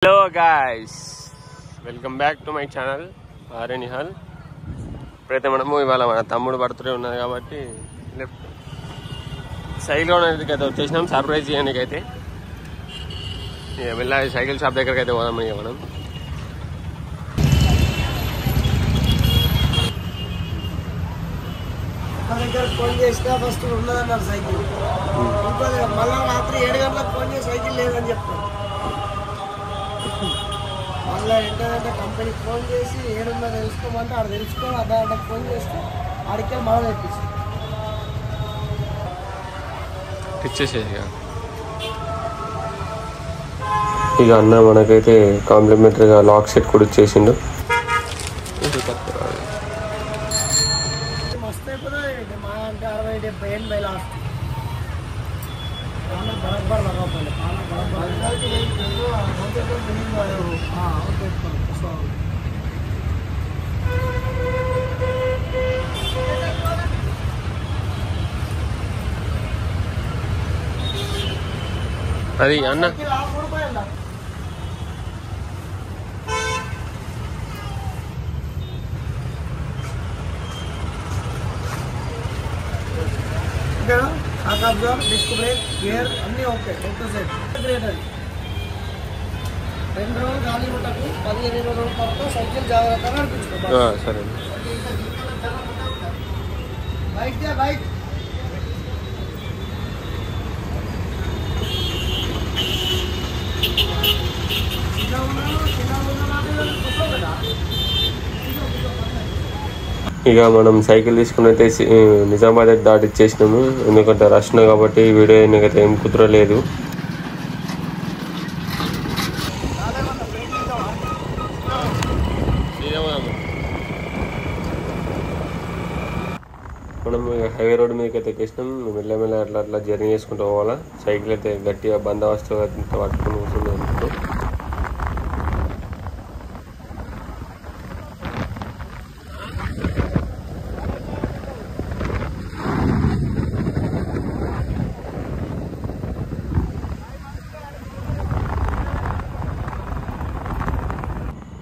Hello guys, welcome back to my channel ఆర్ఏ నిహాల్. ఇప్పుడైతే మనము ఇవాళ మన తమ్ముడు బర్త్డే ఉన్నది కాబట్టి సైకిల్ కొనడానికి అయితే వచ్చేసినాం, సర్ప్రైజ్ చేయడానికి అయితే. వెళ్ళి సైకిల్ షాప్ దగ్గరికి అయితే పోదాం ఇక మనం. ఫోన్ చేసినా ఫస్ట్ ఉన్నదన్నారు సైకిల్, మళ్ళీ రాత్రి 7 గంటలకు ఫోన్ చేసి సైకిల్ లేదని చెప్తాను. మళ్ళీ ఏంటంటే కంపెనీకి ఫోన్ చేసి 7 తెలుసుకోమంటే ఆడ తెలుసుకోవాలి, అర్ధ గంటకు ఫోన్ చేస్తే ఆడికే మనం ఇచ్చేసేది ఇక అన్న మనకైతే కాంప్లిమెంటరీగా లాక్ సెట్ కూడా ఇచ్చేసిండు. మస్తు అయిపోతుంది, మా అంటే 60-70 లాస్ట్ బరాబర్ లగాలి. అది అన్న డిస్క్ బ్రేక్ గేర్ అన్నీ ఓకే, సెట్ గ్రేట్. అది 2 రోజులు గాలి ముట్టకు, 15-20 రోజుల వరకు సైకిల్ జాగ్రత్తగా నడిపించుకో. సరే బైక్ బైక్ ఇక మనం సైకిల్ తీసుకుని అయితే నిజామాబాద్ దాటిచ్చేసినాము. ఎందుకంటే రష్ కాబట్టి వీడియో అయితే ఏం కుదరలేదు. మనం హైవే రోడ్ మీదకి అయితే ఎక్కేసినాం. మెల్లమెల్ల అట్లా జర్నీ చేసుకుంటూ పోవాలా. సైకిల్ అయితే గట్టిగా బందోబస్తుగా పట్టుకుని కూర్చుంది అనుకుంటూ.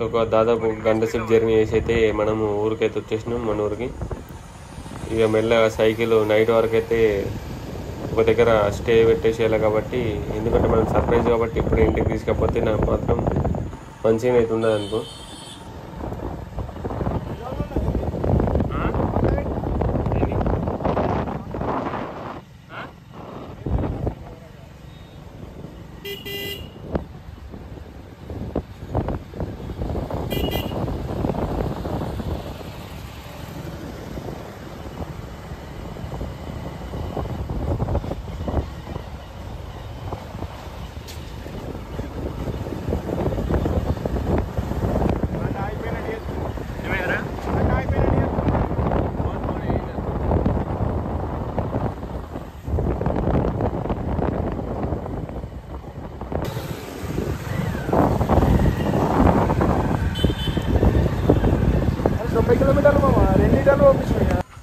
ఒక దాదాపు గంట సేపు జర్నీ చేసి అయితే మనము ఊరికైతే వచ్చేసినాం, మన ఊరికి. ఇక మెల్లగా సైకిల్ నైట్ వరకు అయితే ఒక దగ్గర స్టే పెట్టేసేయాలి కాబట్టి, ఎందుకంటే మనం సర్ప్రైజ్ కాబట్టి ఇప్పుడు ఇంటికి తీసుకపోతే నాకు మాత్రం మంచిగా అయితే ఉండదు అనుకో.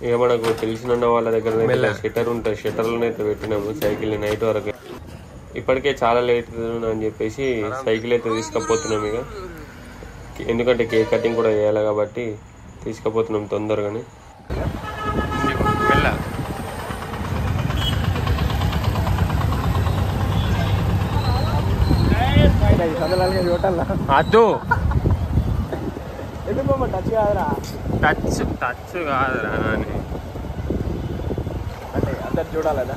ఇక మనకు తెలిసిన వాళ్ళ దగ్గర షట్టర్ ఉంటుంది, షట్టర్లోనే అయితే పెట్టినాము సైకిల్ని నైట్ వరకు. ఇప్పటికే చాలా లేట్ అని చెప్పేసి సైకిల్ అయితే తీసుకపోతున్నాం ఇక. ఎందుకంటే కేక్ కటింగ్ కూడా చేయాలి కాబట్టి తీసుకపోతున్నాం తొందరగానే. అద్దు టచ్ కాదురా, టచ్ కాదురా అని అంటే అందరు చూడాలదా.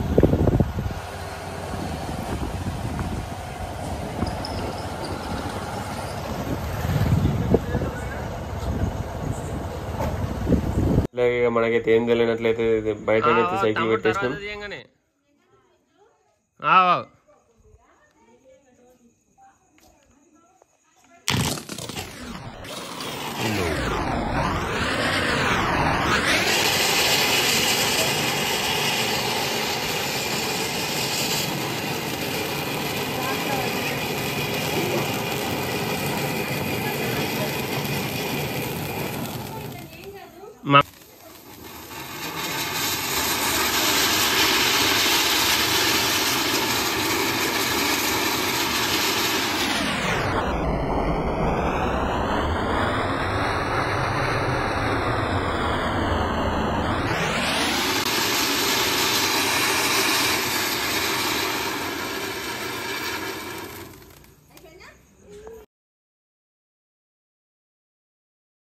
ఇక మనకైతే ఏం తెలియనట్లయితే బయట సైకిల్ పెట్టేసినాం.